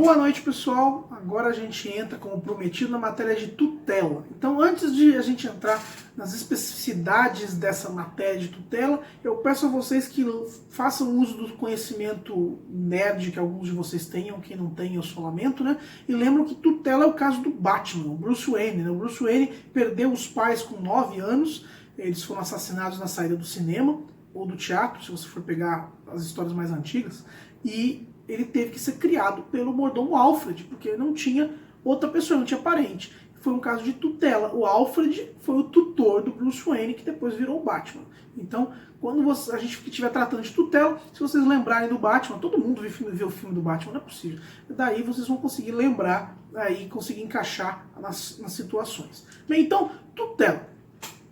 Boa noite, pessoal. Agora a gente entra, como prometido, na matéria de tutela. Então, antes de a gente entrar nas especificidades dessa matéria de tutela, eu peço a vocês que façam uso do conhecimento nerd que alguns de vocês tenham, quem não tem, eu só lamento, né? E lembram que tutela é o caso do Batman, o Bruce Wayne, né? O Bruce Wayne perdeu os pais com 9 anos, eles foram assassinados na saída do cinema ou do teatro, se você for pegar as histórias mais antigas, e ele teve que ser criado pelo mordomo Alfred, porque não tinha outra pessoa, não tinha parente. Foi um caso de tutela. O Alfred foi o tutor do Bruce Wayne, que depois virou o Batman. Então, quando a gente estiver tratando de tutela, se vocês lembrarem do Batman, todo mundo vê o filme do Batman, não é possível. Daí vocês vão conseguir lembrar, aí conseguir encaixar nas situações. Bem, então, tutela.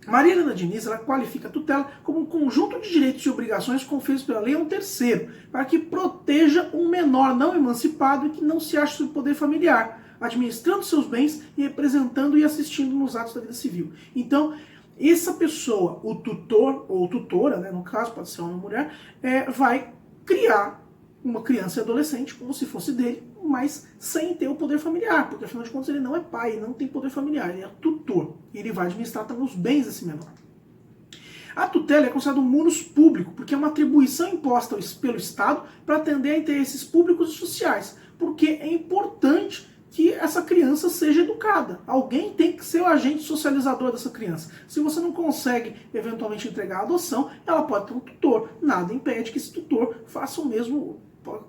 Maria Helena Diniz, ela qualifica a tutela como um conjunto de direitos e obrigações conferidos pela lei a um terceiro, para que proteja um menor não emancipado e que não se ache sob poder familiar, administrando seus bens e representando e assistindo nos atos da vida civil. Então, essa pessoa, o tutor ou tutora, né, no caso, pode ser homem ou mulher, vai criar uma criança e adolescente como se fosse dele, mas sem ter o poder familiar, porque afinal de contas ele não é pai, ele não tem poder familiar, ele é tutor, e ele vai administrar também os bens desse menor. A tutela é considerada um munus público, porque é uma atribuição imposta pelo Estado para atender a interesses públicos e sociais, porque é importante que essa criança seja educada. Alguém tem que ser o agente socializador dessa criança. Se você não consegue, eventualmente, entregar a adoção, ela pode ter um tutor. Nada impede que esse tutor faça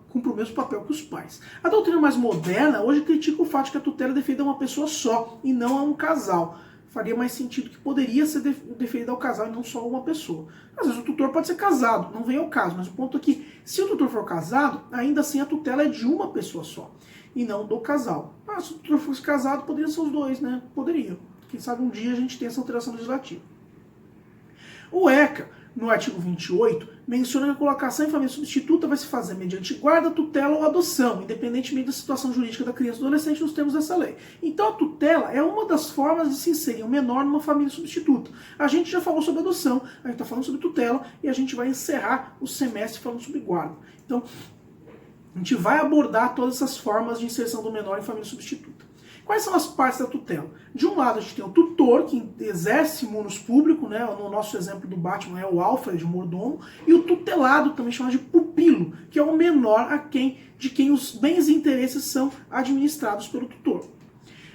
cumpra o mesmo papel que os pais. A doutrina mais moderna hoje critica o fato de que a tutela é deferida a uma pessoa só e não a um casal. Faria mais sentido que poderia ser deferida ao casal e não só a uma pessoa. Às vezes o tutor pode ser casado, não vem ao caso, mas o ponto é que se o tutor for casado, ainda assim a tutela é de uma pessoa só e não do casal. Se o tutor fosse casado, poderiam ser os dois, né? Poderiam. Quem sabe um dia a gente tem essa alteração legislativa. O ECA, no artigo 28, menciona que a colocação em família substituta vai se fazer mediante guarda, tutela ou adoção, independentemente da situação jurídica da criança ou adolescente nos termos dessa lei. Então a tutela é uma das formas de se inserir um menor numa família substituta. A gente já falou sobre adoção, a gente está falando sobre tutela e a gente vai encerrar o semestre falando sobre guarda. Então, a gente vai abordar todas essas formas de inserção do menor em família substituta. Quais são as partes da tutela? De um lado a gente tem o tutor, que exerce munus público, né? No nosso exemplo do Batman é o Alfred, o mordomo, e o tutelado, também chamado de pupilo, que é o menor de quem os bens e interesses são administrados pelo tutor.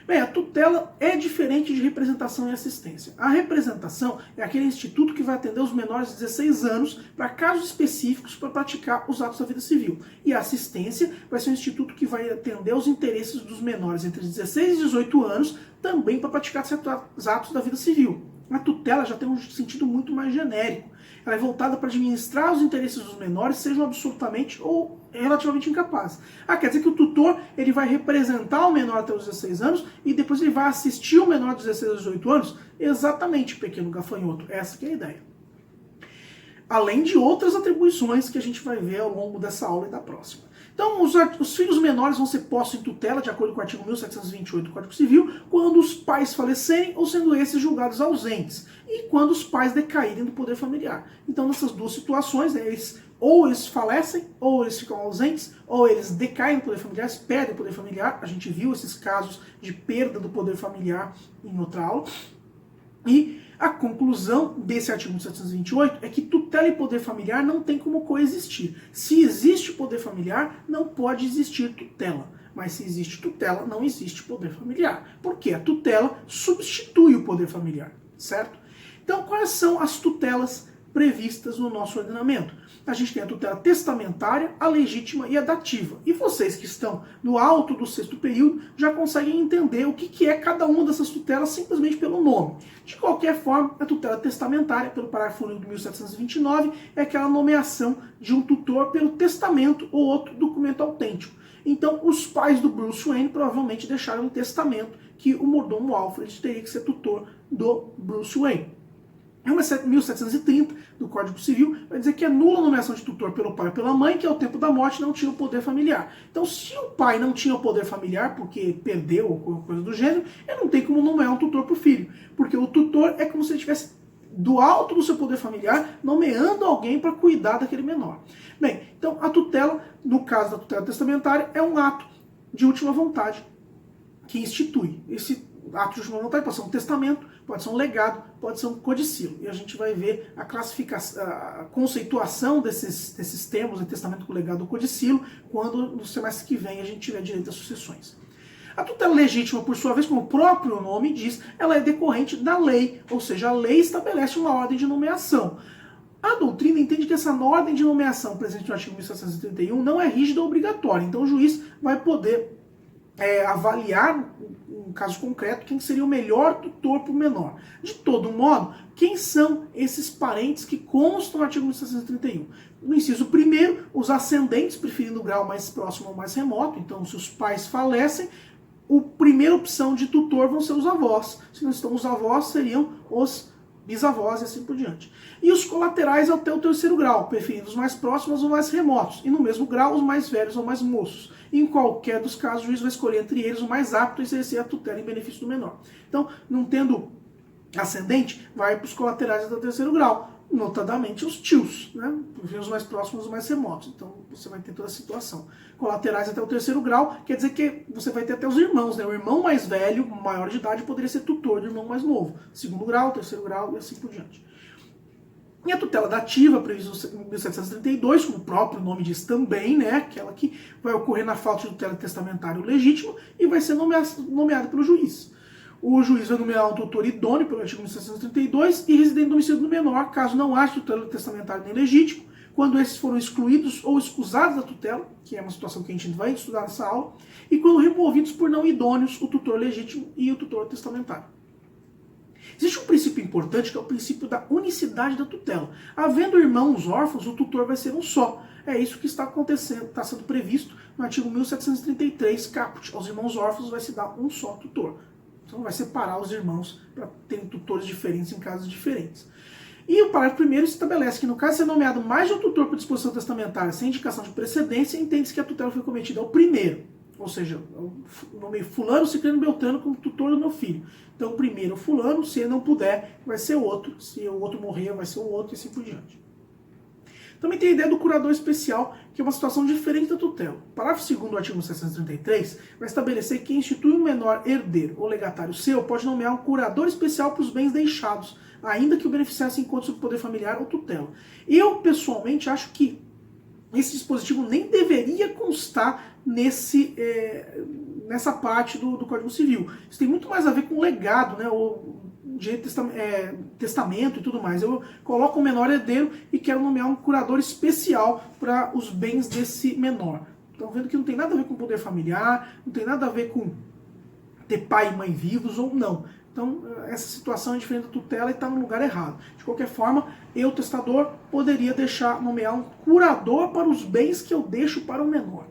Bem, a tutela é diferente de representação e assistência. A representação é aquele instituto que vai atender os menores de 16 anos para casos específicos para praticar os atos da vida civil. E a assistência vai ser um instituto que vai atender os interesses dos menores entre 16 e 18 anos também para praticar certos atos da vida civil. A tutela já tem um sentido muito mais genérico. Ela é voltada para administrar os interesses dos menores, sejam absolutamente ou relativamente incapazes. Quer dizer que o tutor ele vai representar o menor até os 16 anos e depois ele vai assistir o menor de 16 a 18 anos? Exatamente, pequeno gafanhoto. Essa que é a ideia. Além de outras atribuições que a gente vai ver ao longo dessa aula e da próxima. Então, os filhos menores vão ser postos em tutela, de acordo com o artigo 1728 do Código Civil, quando os pais falecerem ou sendo esses julgados ausentes, e quando os pais decaírem do poder familiar. Então, nessas duas situações, né, ou eles falecem, ou eles ficam ausentes, ou eles decaem do poder familiar, perdem o poder familiar. A gente viu esses casos de perda do poder familiar em outra aula. E a conclusão desse artigo 1728 é que tutela e poder familiar não tem como coexistir. Se existe poder familiar, não pode existir tutela. Mas se existe tutela, não existe poder familiar. Porque a tutela substitui o poder familiar, certo? Então, quais são as tutelas previstas no nosso ordenamento? A gente tem a tutela testamentária, a legítima e a dativa. E vocês que estão no alto do 6º período já conseguem entender o que é cada uma dessas tutelas simplesmente pelo nome. De qualquer forma, a tutela testamentária, pelo parágrafo único de 1729, é aquela nomeação de um tutor pelo testamento ou outro documento autêntico. Então, os pais do Bruce Wayne provavelmente deixaram um testamento que o mordomo Alfred teria que ser tutor do Bruce Wayne. Em 1730, do Código Civil, vai dizer que é nula a nomeação de tutor pelo pai ou pela mãe, que ao tempo da morte não tinha o poder familiar. Então, se o pai não tinha o poder familiar, porque perdeu ou coisa do gênero, ele não tem como nomear um tutor para o filho. Porque o tutor é como se ele estivesse do alto do seu poder familiar, nomeando alguém para cuidar daquele menor. Bem, então a tutela, no caso da tutela testamentária, é um ato de última vontade que institui. Esse ato de última vontade pode ser um testamento, pode ser um legado, pode ser um codicilo. E a gente vai ver a classificação, a conceituação desses termos, o testamento com legado ou codicilo, quando no semestre que vem a gente tiver direito às sucessões. A tutela legítima, por sua vez, como o próprio nome diz, ela é decorrente da lei, ou seja, a lei estabelece uma ordem de nomeação. A doutrina entende que essa ordem de nomeação presente no artigo 1731 não é rígida ou obrigatória, então o juiz vai poder avaliar, um caso concreto, quem seria o melhor tutor para o menor. De todo modo, quem são esses parentes que constam no artigo 1731? No inciso 1º, os ascendentes, preferindo o grau mais próximo ou mais remoto. Então, se os pais falecem, a primeira opção de tutor vão ser os avós. Se não estão os avós, seriam os bisavós e assim por diante. E os colaterais até o 3º grau, preferindo os mais próximos ou mais remotos. E no mesmo grau, os mais velhos ou mais moços. Em qualquer dos casos, o juiz vai escolher entre eles o mais apto a exercer a tutela em benefício do menor. Então, não tendo ascendente, vai para os colaterais até o 3º grau, notadamente os tios, né? Os mais próximos, os mais remotos. Então, você vai ter toda a situação. Colaterais até o 3º grau, quer dizer que você vai ter até os irmãos, né? O irmão mais velho, maior de idade, poderia ser tutor do irmão mais novo. 2º grau, 3º grau e assim por diante. E a tutela dativa, prevista em 1732, como o próprio nome diz também, né, aquela que vai ocorrer na falta de tutela testamentária legítima e vai ser nomeada pelo juiz. O juiz vai nomear um tutor idôneo pelo artigo 1732 e residente no domicílio do menor, caso não haja tutela testamentária nem legítimo, quando esses foram excluídos ou excusados da tutela, que é uma situação que a gente vai estudar nessa aula, e quando removidos por não idôneos o tutor legítimo e o tutor testamentário. Existe um princípio importante que é o princípio da unicidade da tutela. Havendo irmãos órfãos, o tutor vai ser um só. É isso que está acontecendo, está sendo previsto no artigo 1733, caput. Aos irmãos órfãos vai se dar um só tutor. Então vai separar os irmãos para terem tutores diferentes em casos diferentes. E o parágrafo 1º estabelece que no caso de ser nomeado mais de um tutor por disposição testamentária sem indicação de precedência, entende-se que a tutela foi cometida ao primeiro. Ou seja, eu nomeei fulano, ciclano, beltrano como tutor do meu filho. Então, primeiro fulano, se ele não puder, vai ser outro. Se o outro morrer, vai ser o outro e assim por diante. Também tem a ideia do curador especial, que é uma situação diferente da tutela. O parágrafo 2º do artigo 733 vai estabelecer que quem institui um menor herdeiro ou legatário seu pode nomear um curador especial para os bens deixados, ainda que o beneficiário se encontre sob poder familiar ou tutela. Eu, pessoalmente, acho que esse dispositivo nem deveria constar nessa parte do Código Civil. Isso tem muito mais a ver com legado, né, o direito testamento e tudo mais. Eu coloco um menor herdeiro e quero nomear um curador especial para os bens desse menor. Estão vendo que não tem nada a ver com poder familiar, não tem nada a ver com ter pai e mãe vivos ou não. Então, essa situação é diferente da tutela e está no lugar errado. De qualquer forma, eu, testador, poderia nomear um curador para os bens que eu deixo para o menor.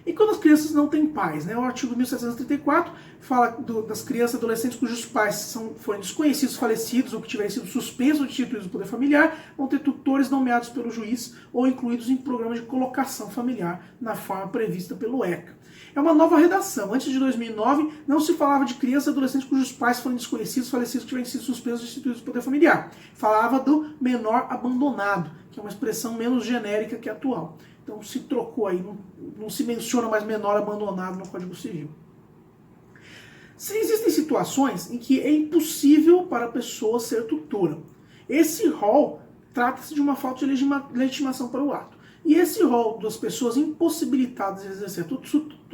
E quando as crianças não têm pais, né? O artigo 1734 fala das crianças e adolescentes cujos pais forem desconhecidos, falecidos ou que tiverem sido suspensos ou destituídos do poder familiar, vão ter tutores nomeados pelo juiz ou incluídos em programas de colocação familiar na forma prevista pelo ECA. É uma nova redação. Antes de 2009, não se falava de crianças e adolescentes cujos pais forem desconhecidos, falecidos ou tiverem sido suspensos ou destituídos do poder familiar. Falava do menor abandonado, que é uma expressão menos genérica que a atual. Então se trocou aí, não se menciona mais menor abandonado no Código Civil. Se existem situações em que é impossível para a pessoa ser tutora. Esse rol trata-se de uma falta de legitimação para o ato. E esse rol das pessoas impossibilitadas de exercer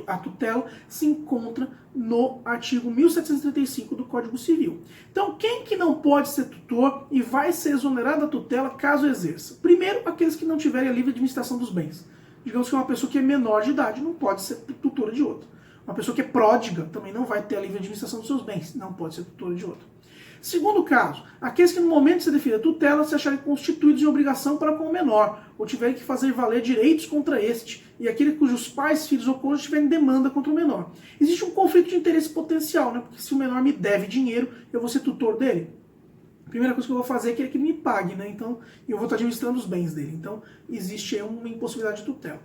a tutela se encontra no artigo 1735 do Código Civil. Então, quem que não pode ser tutor e vai ser exonerado da tutela caso exerça? Primeiro, aqueles que não tiverem a livre administração dos bens. Digamos que uma pessoa que é menor de idade não pode ser tutora de outra. Uma pessoa que é pródiga também não vai ter a livre administração dos seus bens, não pode ser tutora de outra. Segundo caso, aqueles que no momento de se definir a tutela se acharem constituídos em obrigação para com o menor, ou tiverem que fazer valer direitos contra este, e aquele cujos pais, filhos ou cônjuges tiverem demanda contra o menor. Existe um conflito de interesse potencial, né? Porque se o menor me deve dinheiro, eu vou ser tutor dele. A primeira coisa que eu vou fazer é que ele me pague, né? Então, eu vou estar administrando os bens dele. Então, existe aí uma impossibilidade de tutela.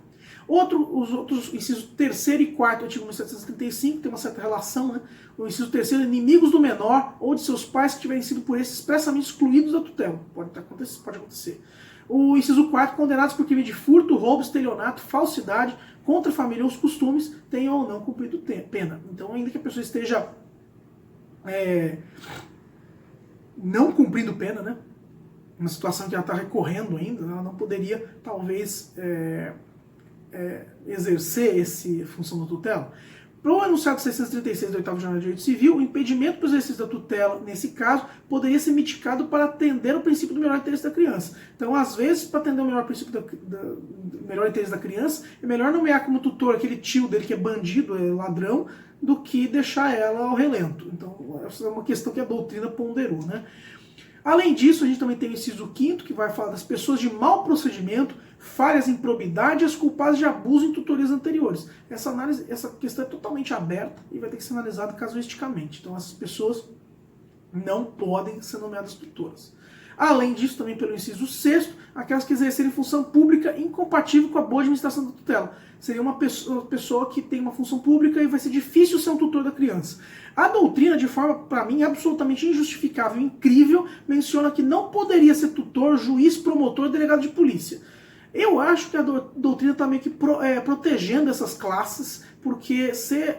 Os outros incisos 3º e 4º do artigo 1735 tem uma certa relação, né? O inciso 3º, inimigos do menor ou de seus pais que tiverem sido por esse expressamente excluídos da tutela. Pode acontecer. O inciso 4º, condenados por crime de furto, roubo, estelionato, falsidade, contra a família ou os costumes, tenham ou não cumprido pena. Então, ainda que a pessoa esteja não cumprindo pena, né? Uma situação que ela está recorrendo ainda, ela não poderia, talvez, exercer essa função da tutela. Para o enunciado 636 do 8º Jornal de Direito Civil, o impedimento para o exercício da tutela, nesse caso, poderia ser mitigado para atender o princípio do melhor interesse da criança. Então, às vezes, para atender o melhor princípio do melhor interesse da criança, é melhor nomear como tutor aquele tio dele que é bandido, é ladrão, do que deixar ela ao relento. Então, essa é uma questão que a doutrina ponderou, né? Além disso, a gente também tem o inciso 5º, que vai falar das pessoas de mau procedimento, falhas em probidade e as culpadas de abuso em tutorias anteriores. Essa questão é totalmente aberta e vai ter que ser analisada casuisticamente. Então, essas pessoas não podem ser nomeadas tutoras. Além disso, também pelo inciso 6º, aquelas que exercerem função pública incompatível com a boa administração da tutela. Seria uma pessoa que tem uma função pública e vai ser difícil ser um tutor da criança. A doutrina, de forma, para mim, absolutamente injustificável e incrível, menciona que não poderia ser tutor, juiz, promotor, delegado de polícia. Eu acho que a doutrina está meio que protegendo essas classes, porque ser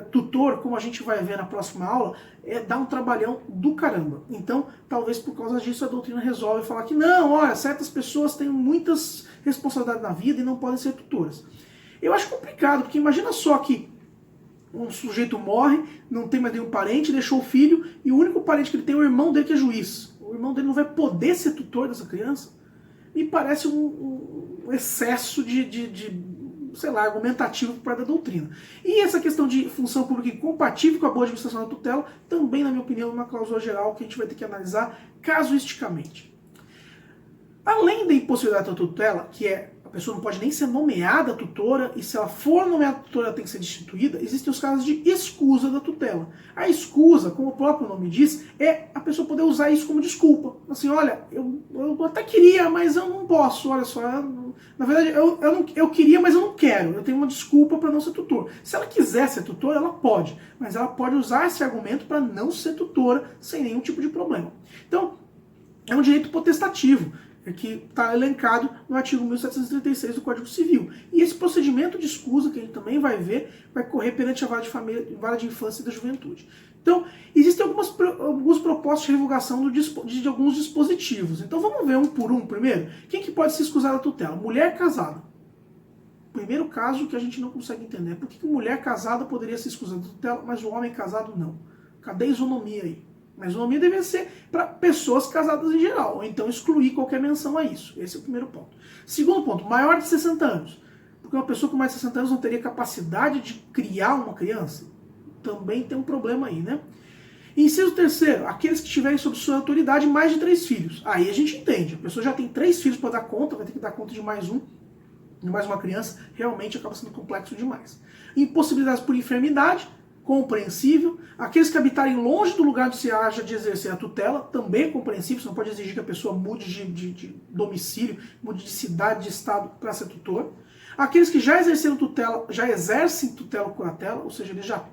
tutor, como a gente vai ver na próxima aula, dá um trabalhão do caramba. Então, talvez por causa disso a doutrina resolve falar que não, olha, certas pessoas têm muitas responsabilidades na vida e não podem ser tutoras. Eu acho complicado, porque imagina só que um sujeito morre, não tem mais nenhum parente, deixou o filho, e o único parente que ele tem é o irmão dele que é juiz. O irmão dele não vai poder ser tutor dessa criança? Me parece um excesso sei lá, argumentativo por parte da doutrina. E essa questão de função pública incompatível com a boa administração da tutela, também, na minha opinião, é uma cláusula geral que a gente vai ter que analisar casuisticamente. Além da impossibilidade da tutela, que a pessoa não pode nem ser nomeada tutora, e se ela for nomeada tutora, ela tem que ser destituída, existem os casos de escusa da tutela. A escusa, como o próprio nome diz, é a pessoa poder usar isso como desculpa. Assim, olha, eu até queria, mas eu não posso, olha só, na verdade eu queria, mas eu não quero, eu tenho uma desculpa para não ser tutor. Se ela quiser ser tutora, ela pode, mas ela pode usar esse argumento para não ser tutora sem nenhum tipo de problema. Então, é um direito potestativo, que está elencado no artigo 1736 do Código Civil. E esse procedimento de escusa, que a gente também vai ver, vai correr perante a Vara de Infância e da Juventude. Então, existem alguns propósitos de revogação de alguns dispositivos. Então, vamos ver um por um primeiro. Quem que pode se excusar da tutela? Mulher casada. Primeiro caso que a gente não consegue entender. Por que mulher casada poderia se excusar da tutela, mas o homem casado não? Cadê a isonomia aí? Mas o nome deve ser para pessoas casadas em geral, ou então excluir qualquer menção a isso. Esse é o primeiro ponto. Segundo ponto, maior de 60 anos. Porque uma pessoa com mais de 60 anos não teria capacidade de criar uma criança? Também tem um problema aí, né? Inciso terceiro, aqueles que tiverem sob sua autoridade mais de 3 filhos. Aí a gente entende, a pessoa já tem 3 filhos para dar conta, vai ter que dar conta de mais uma criança, realmente acaba sendo complexo demais. Impossibilidades por enfermidade, compreensível. Aqueles que habitarem longe do lugar onde se haja de exercer a tutela, também é compreensível. Você não pode exigir que a pessoa mude de domicílio, mude de cidade, de estado para ser tutor. Aqueles que já exerceram tutela, já exercem tutela ou curatela, ou seja, eles já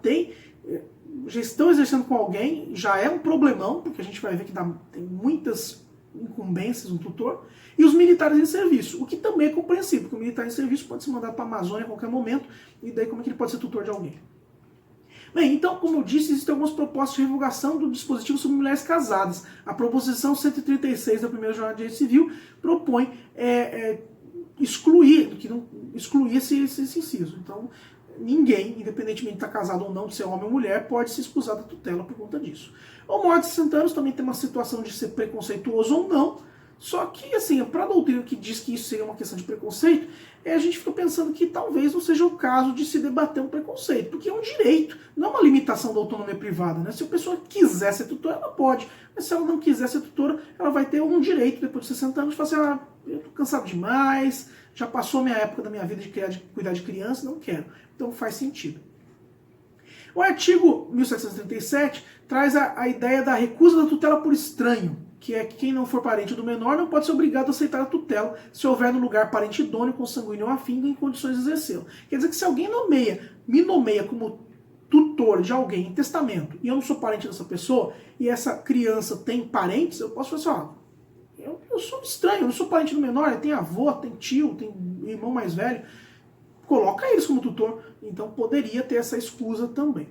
estão exercendo com alguém, já é um problemão, porque a gente vai ver que tem muitas incumbências no tutor. E os militares em serviço, o que também é compreensível, porque o militar em serviço pode ser mandado para a Amazônia a qualquer momento, e daí como é que ele pode ser tutor de alguém? Bem, então, como eu disse, existem algumas propostas de revogação do dispositivo sobre mulheres casadas. A proposição 136 da primeira Jornada de Direito Civil propõe excluir esse inciso. Então, ninguém, independentemente de estar casado ou não, de ser homem ou mulher, pode se excusar da tutela por conta disso. O maior de 60 anos também tem uma situação de ser preconceituoso ou não, só que, assim, para a doutrina que diz que isso seria uma questão de preconceito, a gente fica pensando que talvez não seja o caso de se debater um preconceito, porque é um direito, não é uma limitação da autonomia privada, né? Se a pessoa quiser ser tutora, ela pode, mas se ela não quiser ser tutora, ela vai ter um direito, depois de 60 anos, de falar assim, eu tô cansado demais, já passou a minha época da minha vida de cuidar de criança, não quero. Então faz sentido. O artigo 1737 traz a ideia da recusa da tutela por estranho, que é que quem não for parente do menor não pode ser obrigado a aceitar a tutela se houver no lugar parente idôneo, consanguíneo ou afim em condições de exercê-la. Quer dizer que se alguém me nomeia como tutor de alguém em testamento e eu não sou parente dessa pessoa e essa criança tem parentes, eu posso falar assim, eu sou estranho, eu não sou parente do menor, tem avô, tem tio, tem irmão mais velho, coloca eles como tutor, então poderia ter essa escusa também.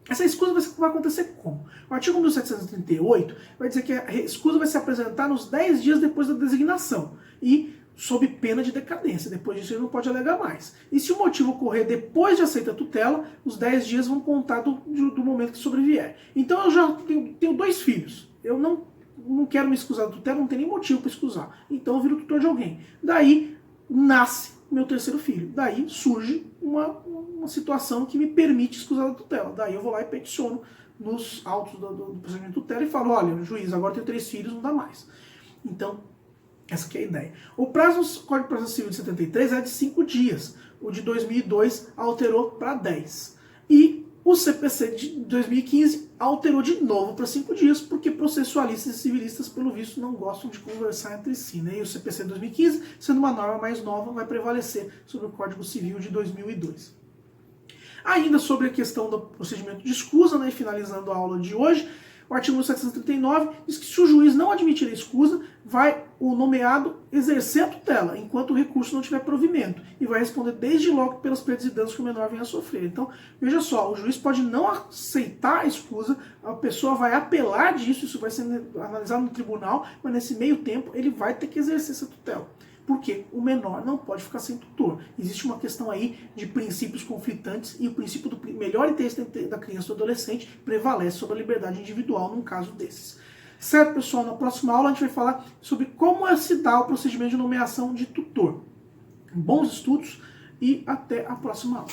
Essa escusa vai acontecer como? O artigo 1738 vai dizer que a escusa vai se apresentar nos 10 dias depois da designação e sob pena de decadência. Depois disso ele não pode alegar mais. E se o motivo ocorrer depois de aceita a tutela, os 10 dias vão contar do momento que sobrevier. Então eu já tenho 2 filhos. Eu não quero me escusar da tutela, não tem nem motivo para escusar. Então eu viro tutor de alguém. Daí nasce meu 3º filho. Daí surge uma situação que me permite escusar da tutela. Daí eu vou lá e peticiono nos autos do procedimento de tutela e falo, olha, juiz, agora eu tenho 3 filhos, não dá mais. Então, essa que é a ideia. O prazo do Código de Processo Civil de 73 é de 5 dias. O de 2002 alterou para 10. E o CPC de 2015 alterou de novo para 5 dias, porque processualistas e civilistas, pelo visto, não gostam de conversar entre si. Né? E o CPC de 2015, sendo uma norma mais nova, vai prevalecer sobre o Código Civil de 2002. Ainda sobre a questão do procedimento de escusa, né, finalizando a aula de hoje, o artigo 1739 diz que se o juiz não admitir a escusa, vai o nomeado exercer a tutela, enquanto o recurso não tiver provimento, e vai responder desde logo pelas perdas e danos que o menor venha a sofrer. Então, veja só, o juiz pode não aceitar a escusa, a pessoa vai apelar disso, isso vai ser analisado no tribunal, mas nesse meio tempo ele vai ter que exercer essa tutela. Porque o menor não pode ficar sem tutor. Existe uma questão aí de princípios conflitantes e o princípio do melhor interesse da criança ou do adolescente prevalece sobre a liberdade individual num caso desses. Certo, pessoal? Na próxima aula a gente vai falar sobre como se dá o procedimento de nomeação de tutor. Bons estudos e até a próxima aula.